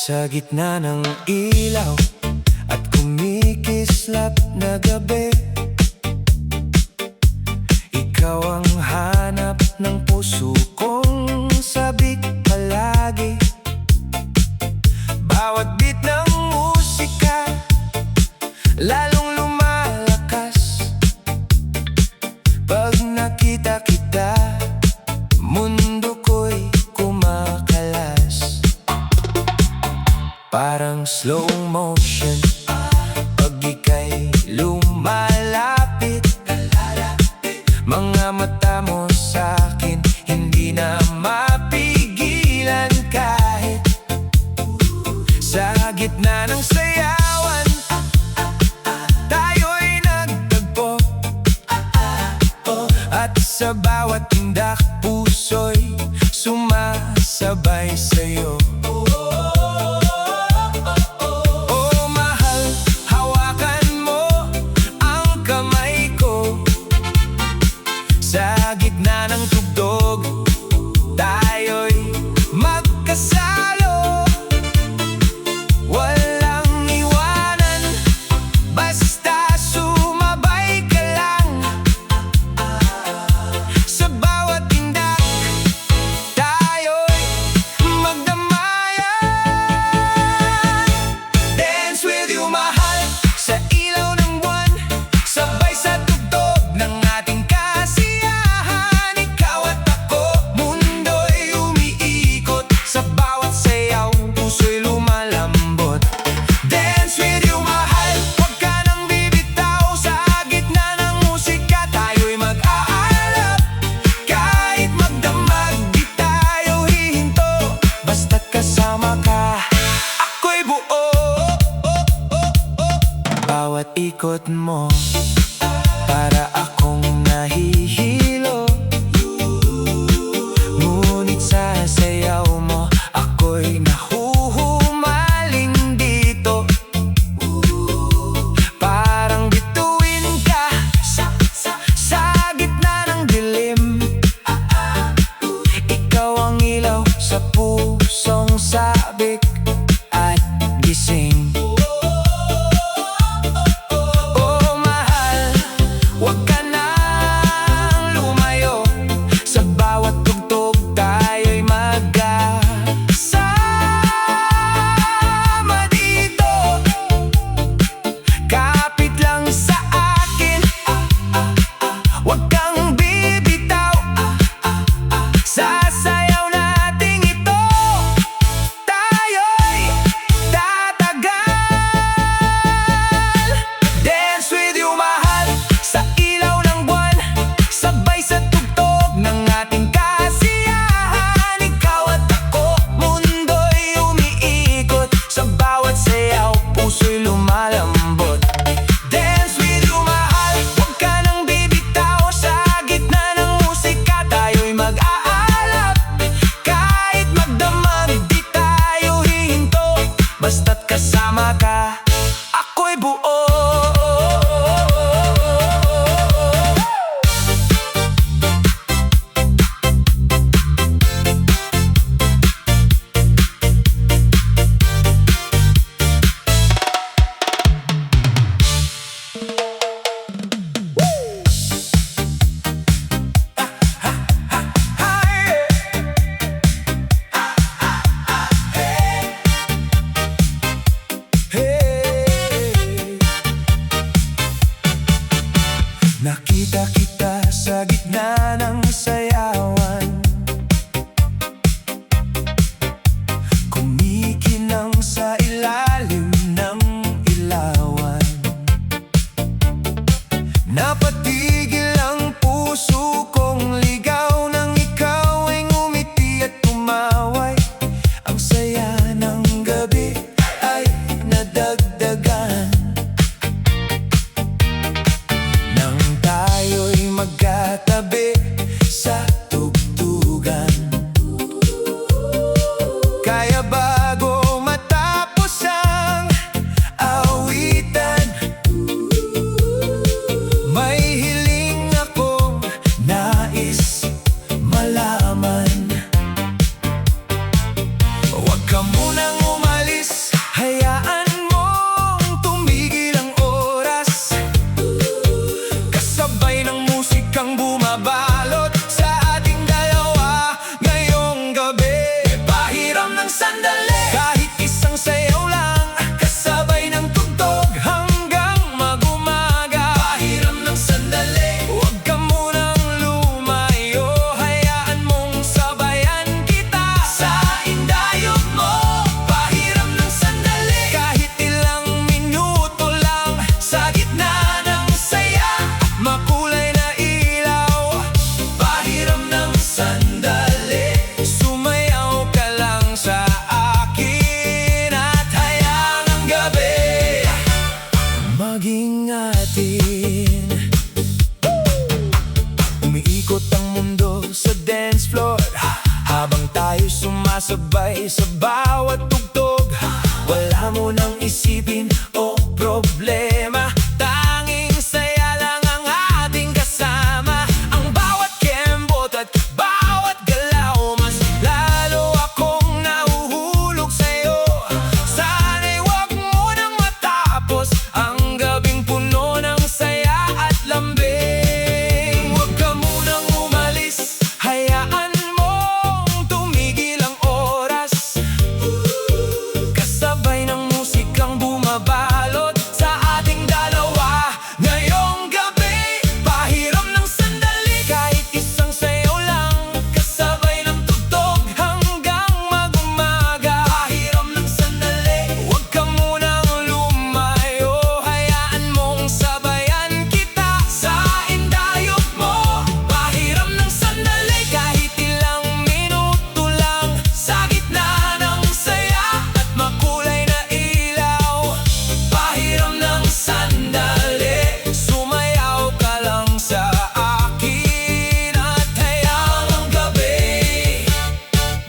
Sa gitna ng ilaw at kumikislap na gabi, ikaw ang hanap ng puso kong sabik palagi. Bawat beat ng musika lalong lumalakas. Pag nakita kita, mundo ko'y kumakalas. Parang slow motion pag ika'y lumalapit. Mga mata mo sa'kin hindi na mapigilan. Kahit sa gitna ng sayawan, tayo'y nagtagpo. At sa bawat tindak, puso'y sumasabay sa'yo. Sa gitna ng tugtog, tayo'y magkasalo. Walang iwanan, basta sumabay ka lang. Sa bawat tindak, tayo'y magdamayan. Dance with you, mahal, sa ilaw ng buwan, sabay sa tugtog ng ating bawat ikot mo, para akong nahihilo. Ngunit sa sayaw mo, ako'y nahuhumaling dito. Parang bituin ka sa gitna ng dilim. Ikaw ang ilaw sa pusong sabik at gising. Huwag ka nang lumayo, sa bawat tugtog tayo'y magkasama dito. Kapit lang sa akin, huwag kang bibitaw. Sasayaw natin ito, tayo'y tatagal. Dance with you, mahal, sa ilaw ng buwan, sabay sa tugtog ng ating kasiyahan. Ikaw at ako, mundo'y umiikot. Sa bawat sayaw, puso'y lumalambot. Dance with you, mahal, huwag ka nang bibitaw. Sa gitna ng musika, tayo'y mag-aalap. Kahit magdamag, di tayo hihinto. Basta't kasama ka, ako'y buo. Hey, sandali, kahit isang sayaw lang, kasabay ng tugtog hanggang mag-umaga. Pahiram ng sandali, huwag ka munang lumayo, hayaan mong sabayan kita sa indayog mo. Pahiram ng sandali, kahit ilang minuto lang, sa gitna ng saya at makulay na ilaw. Pahiram ng sandali, sumayaw ka lang sa akin at hayaan ang gabi maging atin. Umiikot ang mundo sa dance floor, habang tayo sumasabay sa bawat tugtog. Wala mo nang isipin o problema, tanging saya lang ang ating kasama. Ang bawat kembot at bawat galaw, mas lalo akong nahuhulog sa'yo. Sana'y wag mo nang matapos ang gabing puno ng saya at lambing. Huwag ka munang umalis, hayaan mong tumigil ang oras, kasabay ng musikang bumabalot sa ating dalawa ngayong gabi. Pahiram ng sandali, kahit isang sayaw lang, kasabay ng tugtog hanggang mag-umaga. Pahiram ng sandali, huwag ka munang lumayo, hayaan mong sabayan kita sa indayog mo. Pahiram ng sandali, kahit ilang minuto lang, sa gitna ng saya at makulay na ilaw. Pahiram ng sandali, sumayaw ka lang sa akin at hayaan ang gabi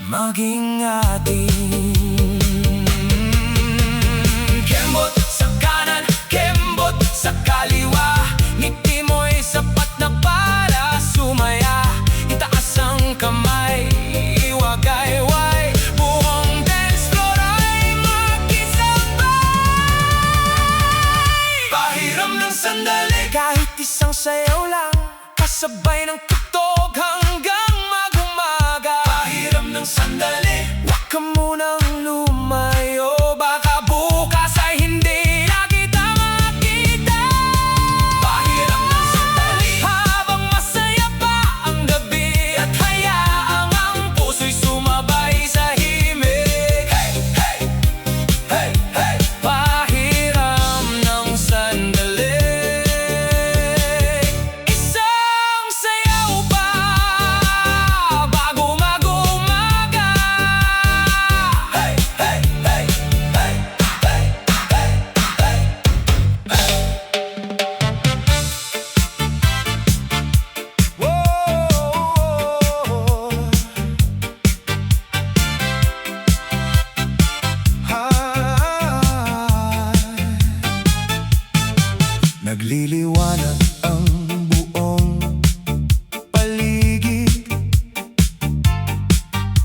maging atin. Kembot sa kanan, kembot sa kaliwa, ngiti mo'y sapat na para sumaya. Itaas ang kamay, iwagayway, buong dance floor ay magkisabay. Pahiram ng sandali, kahit isang sayaw lang, kasabay ng tugtog hanggang mag-umaga. Pahiram ng sandali, huwag ka munang lumayo, baka bukas ay hindi na kita makita. Pahiram ng sandali, habang masaya pa ang gabi, at hayaang ang puso'y sumabay sa himig. Hey, hey, hey, hey. Pahiram ng sandali, isang sayaw pa bago mag-umaga. Hey, hey, hey, hey, hey, hey, hey, hey. Nagliliwanag ang buong paligid,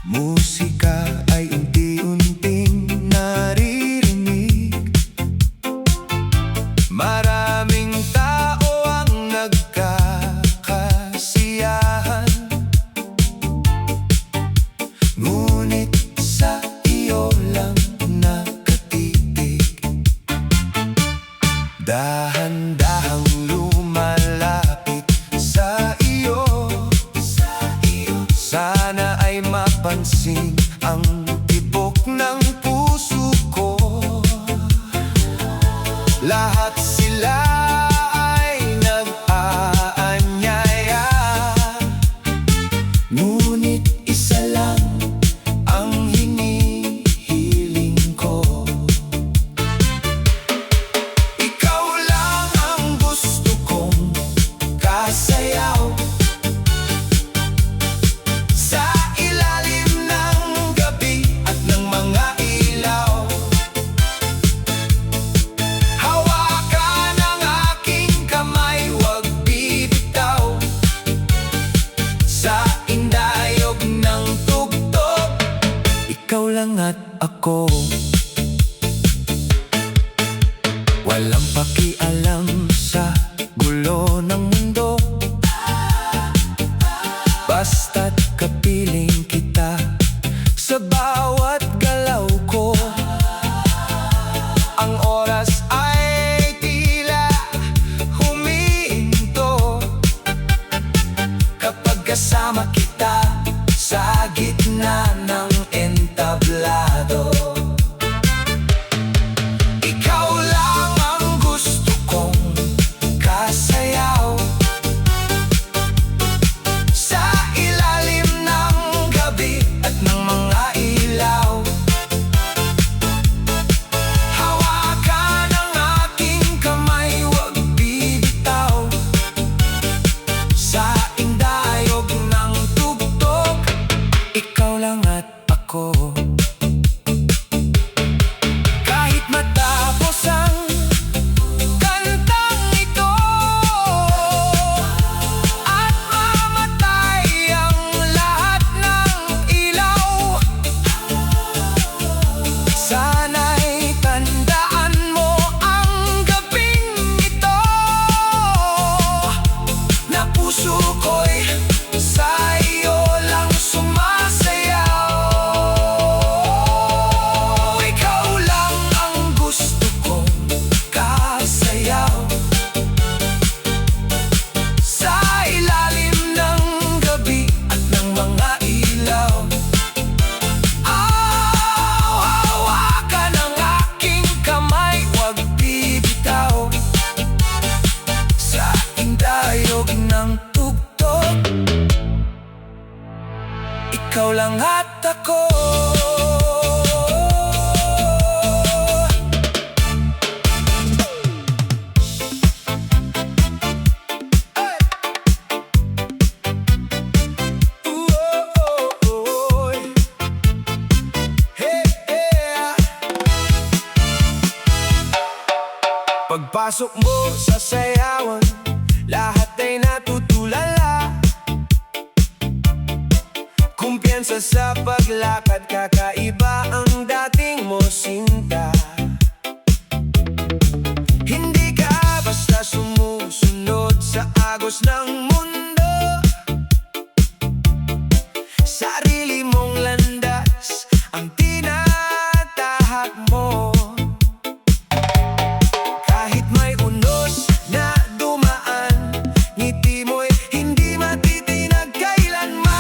musika ay unti-unting naririnig. Maraming tao ang nagkakasiyahan, ngunit sa iyo lang nakatitig. Dahan-dahang lumalapit sa iyo, sana ay mapansin ang tibok ng puso ko. Lahat sila ay nag-aanyaya, ngunit isa lang ang hinihiling ko. Ikaw lang ang gusto kong kasayaw sa ilalim ng gabi at ng mga ilaw. Hawakan ang aking kamay, huwag bibitaw, sa indayog ng tugtog. Ikaw lang at ako, walang pakialam sa gulo ng mundo, basta't kapiling kita sa bawat galaw Pagpasok mo sa sayawan, lahat ay natutulala. Kumpiyansa sa paglakad, kakaiba ang dating mo, sinta. Hindi ka basta sumusunod sa agos ng mundo. Sarili mong landas ang tinatahak mo. Kahit may unos na dumaan, ngiti mo'y hindi matitinag kailanman.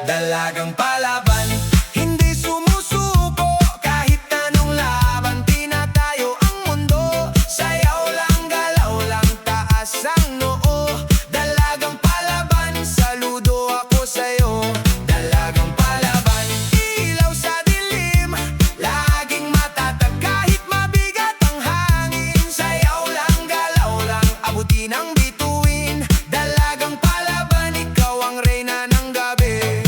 Dalagang palaban, hindi sumusuko. Kahit anong laban, tinatayo ang mundo. Sayaw lang, galaw lang, taas ang noo. Dalagang palaban, saludo ako sa'yo. Dalagang palaban, ilaw sa dilim, laging matatag kahit mabigat ang hangin. Sayaw lang, galaw lang, abutin ang bituin. Dalagang palaban, ikaw ang reyna ng gabi.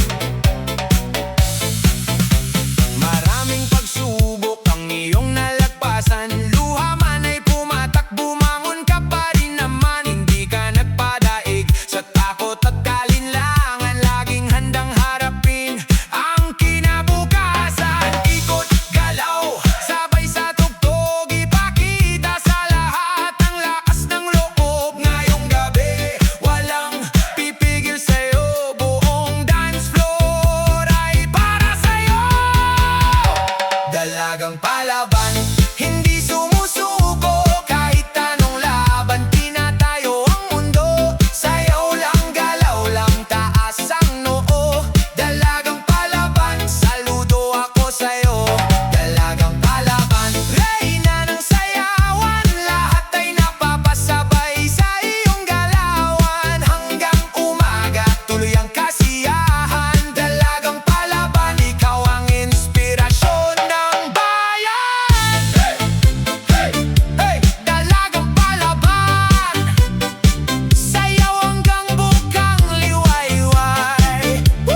Maraming pagsubok ang iyong nalagpasan. Luha man ay pumatak, bumangon ka pa rin naman. Hindi ka nagpadaig sa takot at kalinlangan. Laging handang harapin ang kinabukasan. Ikot, galaw, sabay sa tugtog, ipakita sa lahat ang lakas ng loob. Ngayong gabi, walang pipigil sa'yo. Buong dance floor ay para sa'yo. Dalagang palaban, hindi sumusuko. Kahit anong laban, tinatayo ang mundo. Sayaw lang, galaw lang, taas ang noo. Dalagang palaban, saludo ako sa'yo. Dalagang palaban, reyna ng sayawan. Lahat ay napapasabay sa iyong galawan. Hanggang umaga, tuloy ang kasiyahan. Dalagang palaban, ikaw ang inspirasyon ng bayan. Hey! Hey! Dalagang palaban, sayaw hanggang bukang liwayway. Woo!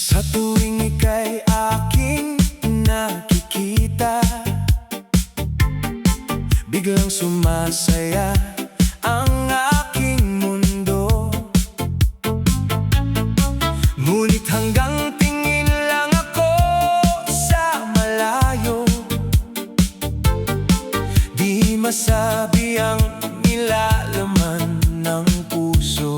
Sa tuwing ika'y aking nakikita, biglang sumasaya ang aking mundo. Ngunit hanggang tingin lang ako sa malayo, di masabi ang nilalaman ng puso.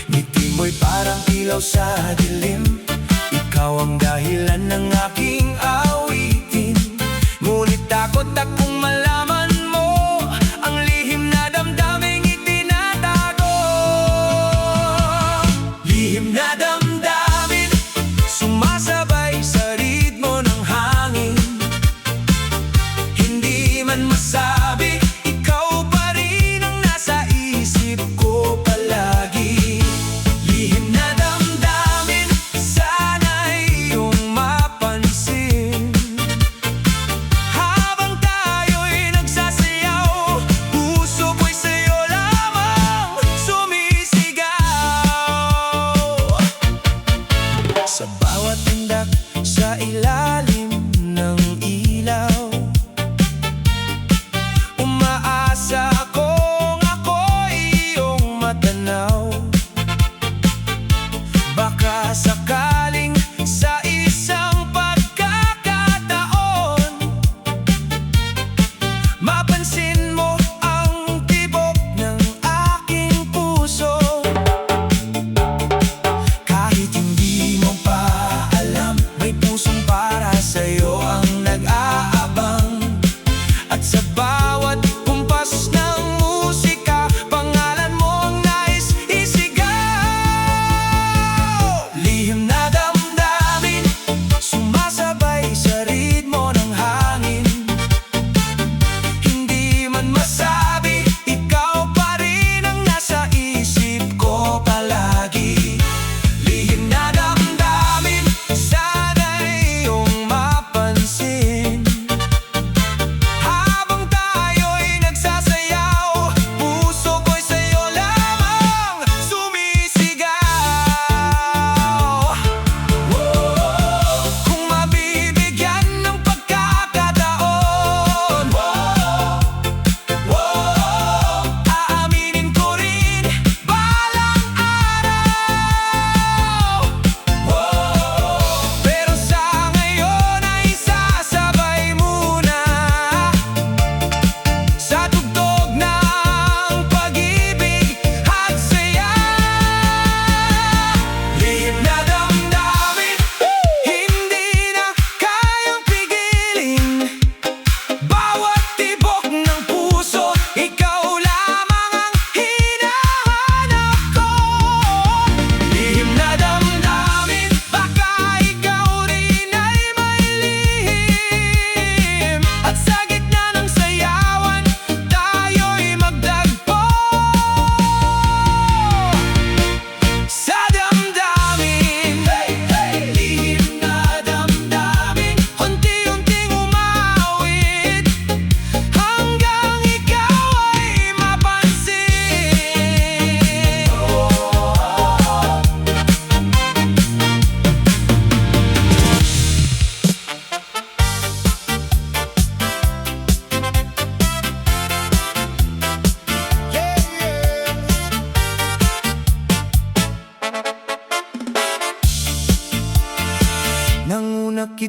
Ngiti mo'y parang ilaw sa dilim, ikaw ang dahilan ng aking awitin. Ngunit takot akong malaman mo ang lihim na damdaming itinatago. Lihim na damdamin, sumasabay sa ritmo ng hangin. Hindi man masabi, ikaw pa rin ang nasa isip ko palagi. Lihim na damdamin,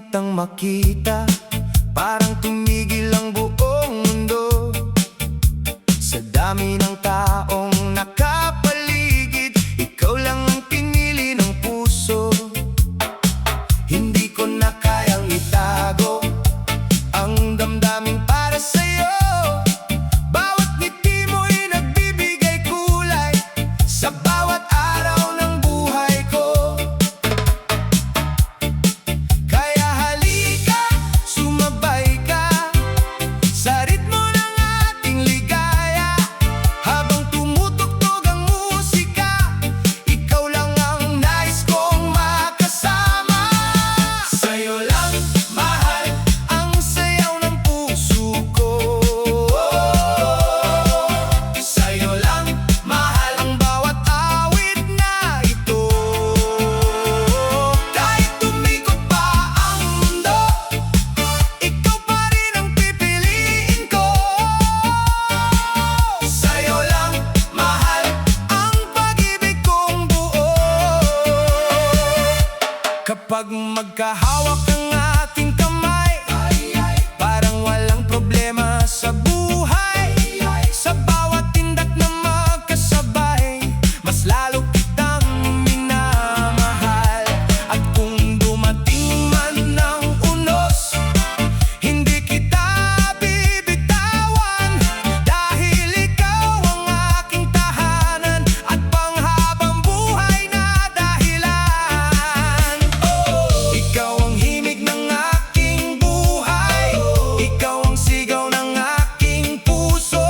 kitang makita, parang tumigil ang buong mundo. Sa dami ng taong nakapaligid, ikaw lang ang pinili ng puso. Hindi ko na kayang itago ang damdamin para sa'yo. Bawat ngiti mo'y nagbibigay kulay sa bawat araw ng buhay ko. Kaya halika, sumabay ka sa ritmo ng ating ligaya. Habang tumutugtog ang musika, ikaw lang ang nais kong makasama. Sa'yo lang, mahal, ang sayaw ng puso ko. Sa'yo lang, mahal, ang bawat awit na ito. Kahit tumikot pa ang mundo, ikaw pa rin ang pipiliin ko. Sa'yo lang, mahal, ang pag-ibig kong buo. Kapag magkahawak ang ating kamay, parang walang problema sa buhay. Sa bawat tindak na magkasabay, mas lalo kitang minamahal. At kung dumating man ng unos, hindi kita bibitawan. Dahil ikaw ang aking tahanan at panghabang buhay na dahilan. Ikaw ang himig ng aking buhay, ikaw ang sigaw ng aking puso.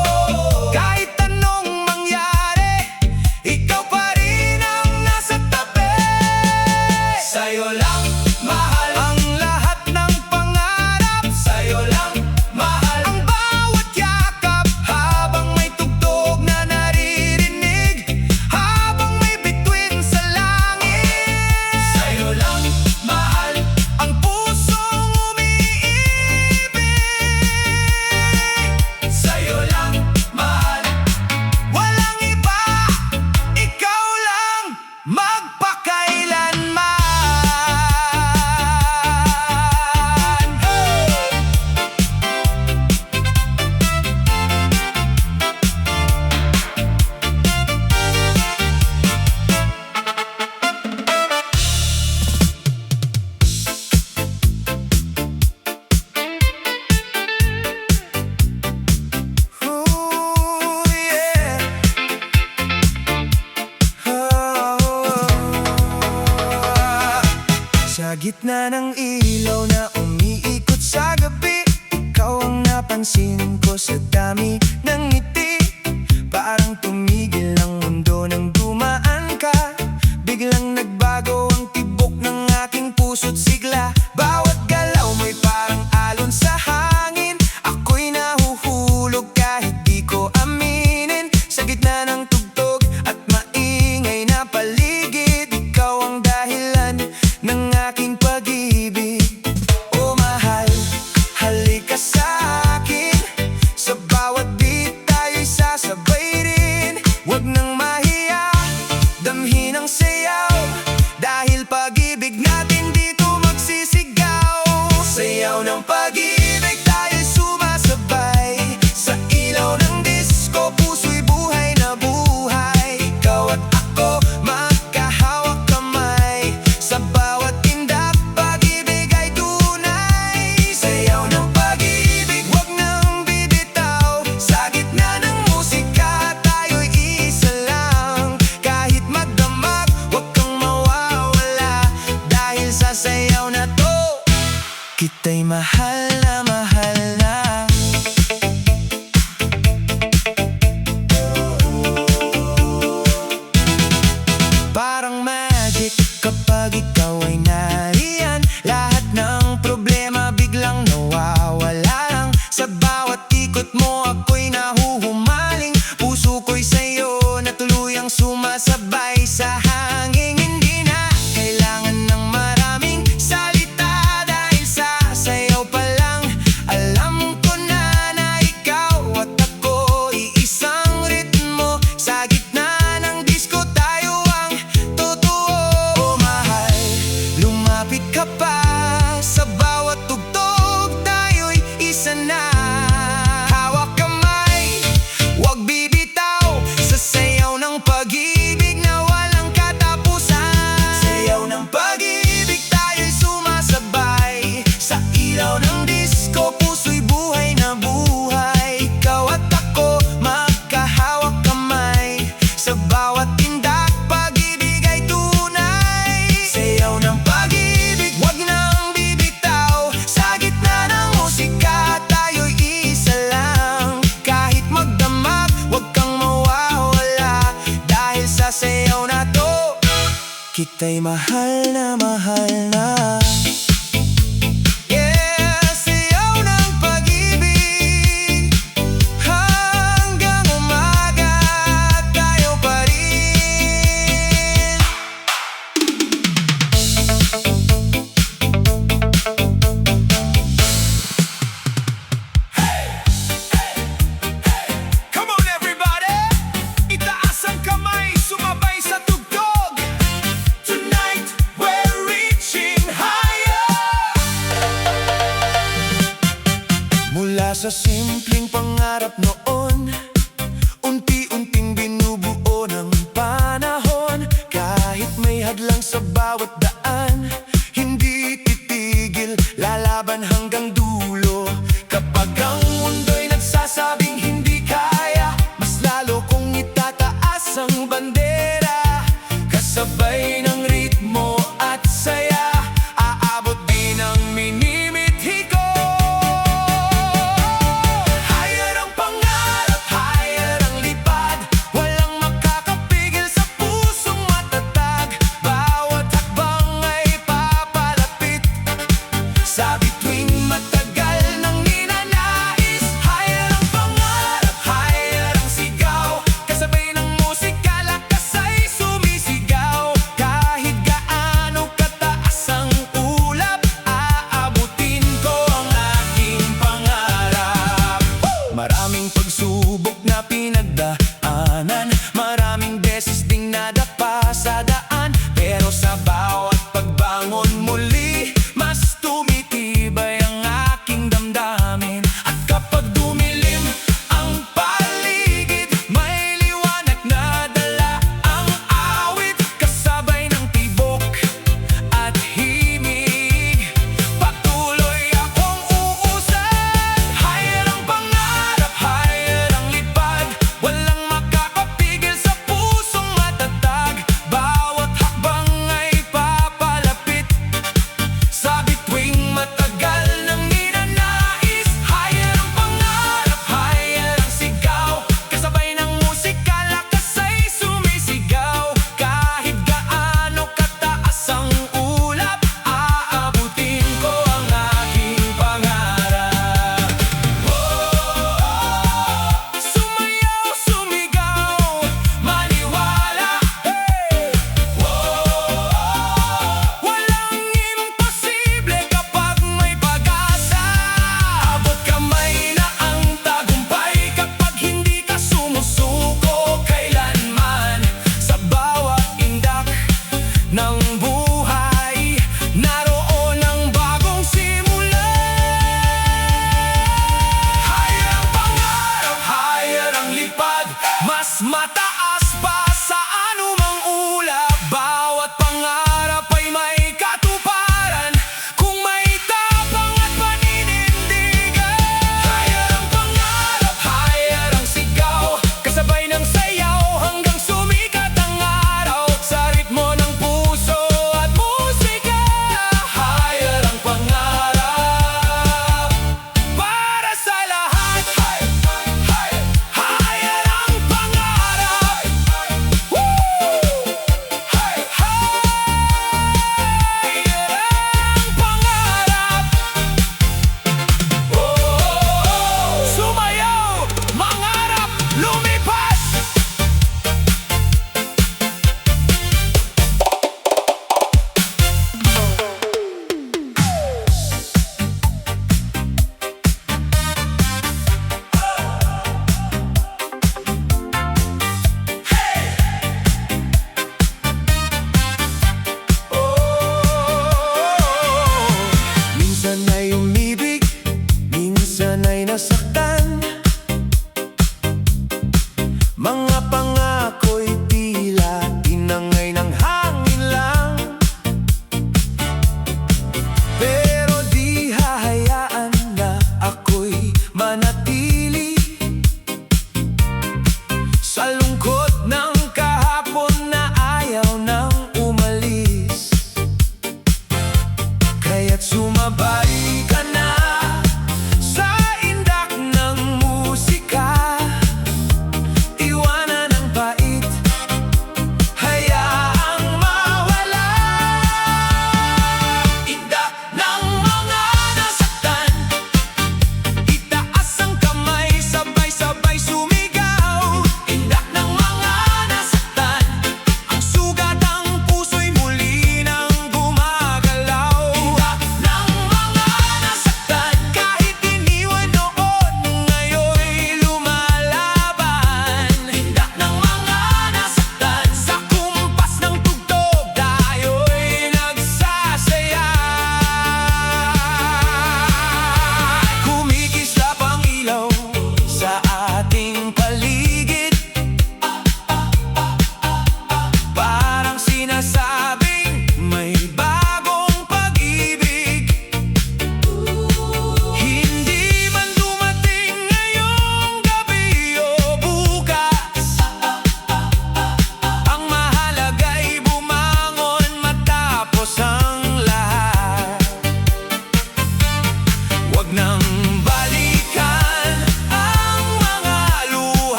Kahit anong mangyari, ikaw pa rin ang nasa tabi. Sa'yo lang, mahal, ang lahat ng pangarap. Sa'yo lang, mahal, ang bawat yakap. Habang may tugtog na naririnig, habang may bituin sa langit. Sa'yo lang, mahal, ang pusong umiibig. Sa'yo lang, mahal, walang iba, ikaw lang magpakailanman. Ooh, yeah. Sa gitna ng ilaw na umiikot sa gabi, ikaw ang napansin ko sa dami ng ngiti. Parang tumigil ang mundo nang dumaan ka. Biglang nagbago ang tibok ng aking puso't sigla. Bawat galaw mo'y parang alon sa hangin. Ako'y nahuhulog kahit di ko aminin. Sa gitna ng tugtog at maingay na paligid, ikaw ang dahilan ng aking pag-ibig. Oh mahal, halika sa akin. Sa bawat beat tayo'y sasabay rin. Huwag nang mahiya, damhin ang sayaw. Dahil pag-ibig natin dito magsisigaw. Sayaw ng pag-ibig tayo'y sumasabay. Sa ilaw ng disco, puso'y buhay na buhay. Ikaw at ako, magkahawak kamay. Sa bawat tindak, pag-ibig ay tunay. Sayaw ng pag-ibig, huwag nang bibitaw. Sa gitna ng musika, tayo'y isa lang. Kahit magdamag, huwag kang mawawala. Dahil sa sayaw na to, kita'y mahal na mahal na. Parang magic kapag ikaw ay nariyan. Lahat ng problema biglang nawawala lang. Sa bawat ikot mo ako'y nahuhumaling. Puso ko'y sa'yo na tuluyang sumasabay sa hangin. Hindi na kailangan ng maraming salita, dahil sa Kita'y mahal na. Yeah, siyaw ng pag-ibig hanggang umaga tayo pa rin. Come on everybody! Itaas ang kamay, sumabay sa tugtog. Tonight, we're reaching higher. Mula sa simpleng pangarap noon, unti-unting binubuo ng panahon. Kahit may hadlang sa bawat daan, hindi titigil, lalaban hanggang dulo. Kapag ang mundo'y nagsasabing hindi kaya, mas lalo kong itataas ang bandera. Kasabay ng ritmo at saya, aabot din ang minimithi ko. Higher ang pangarap, higher ang lipad, walang makakapigil sa pusong matatag. Bawat hakbang ay papalapit sa bituing matagal ng ninanais. Higher ang pangarap, higher ang sigaw, kasabay ng musika, lakas ay sumisigaw. Kahit gaano kataas ang ulap, aabutin ko ang aking pangarap. Maraming pagsubok na pinagdaanan, maraming beses ding nadapa sa daan, pero sa bawat pagbangon muli, mas tumitibay ang aking damdamin. At kapag dumilim ang paligid, may liwanag na dala ang awit, kasabay ng tibok at himig. Patuloy akong uusad. Higher ang pangarap, higher ang lipad, walang makakapigil sa pusong matatag.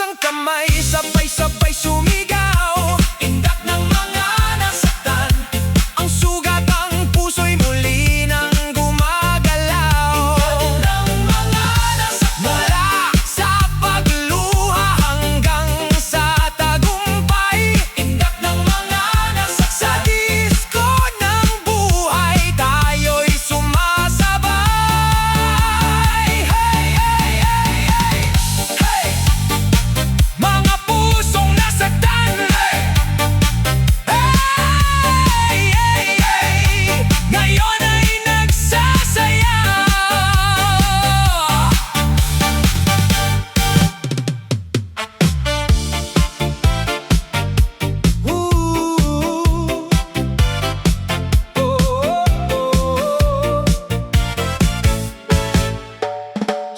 ang kamay, sabay-sabay sumigaw. Indak ng mga nasaktan, ang sugat ang puso'y muli nang gumagalaw. Indak ng mga nasaktan, mula sa pagluha hanggang sa tagumpay. Indak ng mga nasaktan, sa disko ng buhay tayo'y sumasabay. Hey, hey, hey, hey, hey! Mga pusong nasaktan, hey! Hey, hey, hey! Ngayon ay nagsasaya.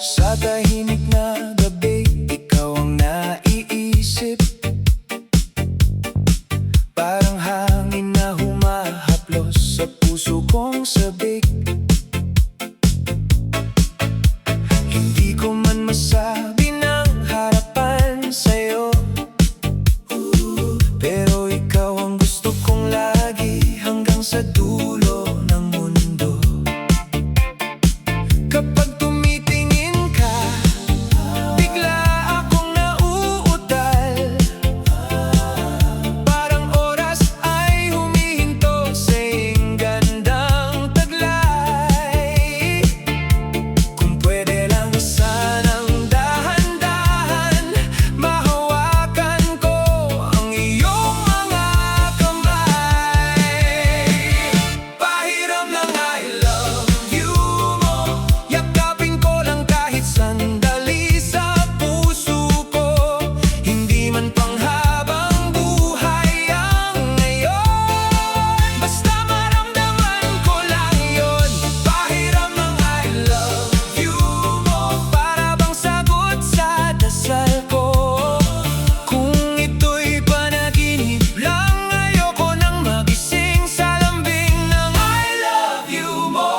Sa tahimik na gabi, ikaw ang naiisip. Parang hangin na humahaplos sa puso kong sabik. Hindi ko man masabi ng harapan sa'yo, pero ikaw ang gusto kong lagi hanggang sa dulo ng mundo. Kapag tumitingin ka, bigla akong nauutal. Parang oras ay humihinto sa iyong gandang taglay. Kung pwede lang sanang dahan-dahan mahawakan ko ang iyong mga kamay. Pahiram ng I love you mo, yakapin ko lang kahit sandali sa puso ko. Hindi man panghabang buhay ang ngayon, basta maramdaman ko lang yun. Pahiram ng I love you mo, para bang sagot sa dasal ko. Kung ito'y panaginip lang, ayoko nang magising sa lambing ng I love you mo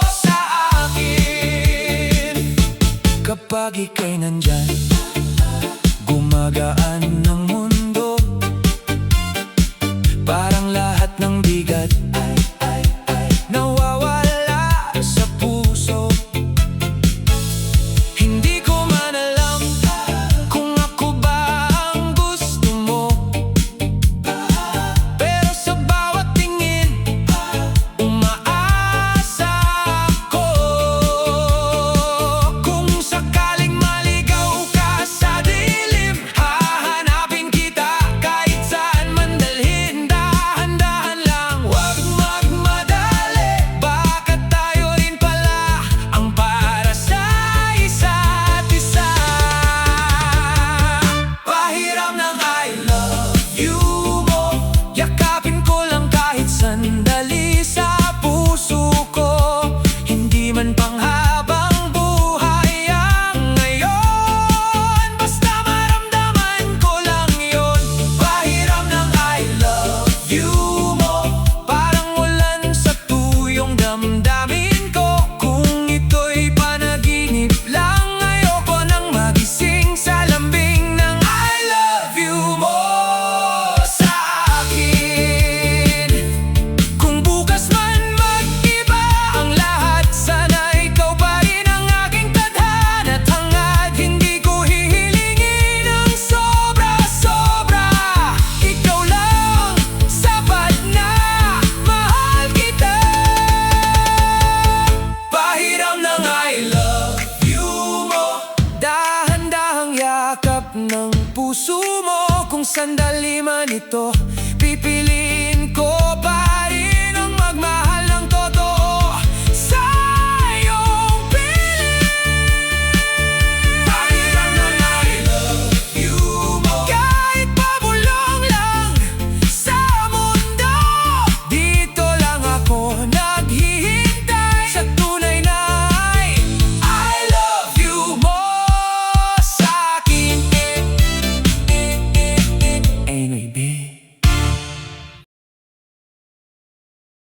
sa akin. Kapag ika'y nandyan, gumagaan ng mundo. Parang lahat ng bigat ay nawawala sa puso. Hindi ko man alam kung ako ba ang gusto mo, pero sa bawat tingin, umaasa ako. Kung sakaling maligaw ka sa dilim, hahanapin kita kahit saan man dalhin. Dahan-dahan lang, huwag magmadali, baka tayo rin pala ang para sa isa't isa. Pahiram ng I love you mo, yakapin ko lang kahit sandali sa puso ko. Hindi man panghabang buhay ang ngayon, basta maramdaman ko lang yun. Pahiram ng I love you mo, parang ulan sa tuyong damdamin ko. Kung ito'y panaginip lang, ayoko nang magising sa lambing ng I love you mo sa akin. Kung bukas man mag-iba ang lahat, sana ikaw pa rin ang aking tadhana at hangad. Hindi ko hihilingin ang sobra-sobra, ikaw lang sapat na mahal kita. Pahiram ng I love you mo, dahan-dahang yakap ng puso mo. Kung sandali man ito, pipiliin